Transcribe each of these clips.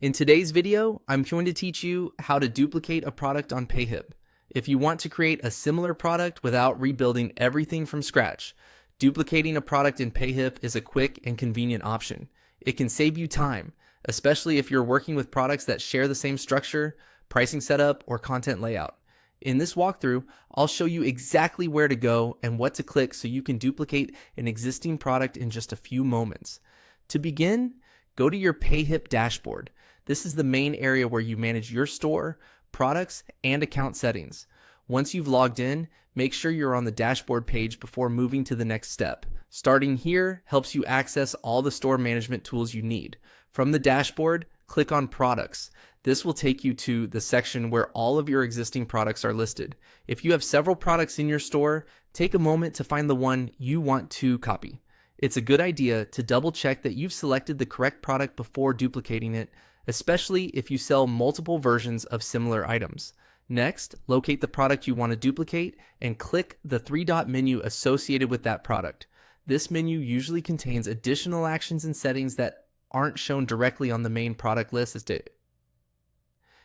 In today's video, I'm going to teach you how to duplicate a product on Payhip. If you want to create a similar product without rebuilding everything from scratch, duplicating a product in Payhip is a quick and convenient option. It can save you time, especially if you're working with products that share the same structure, pricing setup, or content layout. In this walkthrough, I'll show you exactly where to go and what to click so you can duplicate an existing product in just a few moments. To begin, go to your Payhip dashboard. This is the main area where you manage your store, products, and account settings. Once you've logged in, make sure you're on the dashboard page before moving to the next step. Starting here helps you access all the store management tools you need. From the dashboard, click on Products. This will take you to the section where all of your existing products are listed. If you have several products in your store, take a moment to find the one you want to copy. It's a good idea to double check that you've selected the correct product before duplicating it, especially if you sell multiple versions of similar items. Next, locate the product you want to duplicate and click the three-dot menu associated with that product. This menu usually contains additional actions and settings that aren't shown directly on the main product list.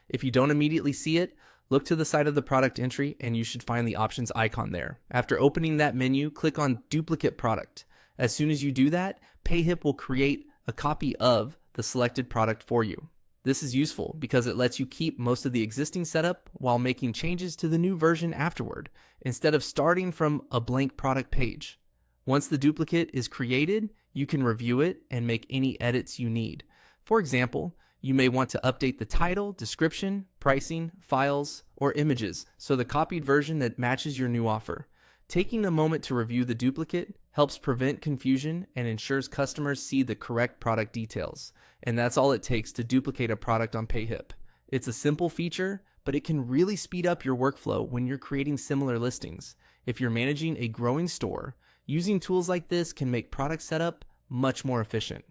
If you don't immediately see it, look to the side of the product entry and you should find the options icon there. After opening that menu, click on Duplicate Product. As soon as you do that, Payhip will create a copy of the selected product for you. This is useful because it lets you keep most of the existing setup while making changes to the new version afterward, instead of starting from a blank product page. Once the duplicate is created, you can review it and make any edits you need. For example, you may want to update the title, description, pricing, files, or images so the copied version that matches your new offer. Taking a moment to review the duplicate helps prevent confusion and ensures customers see the correct product details. And that's all it takes to duplicate a product on Payhip. It's a simple feature, but it can really speed up your workflow when you're creating similar listings. If you're managing a growing store, using tools like this can make product setup much more efficient.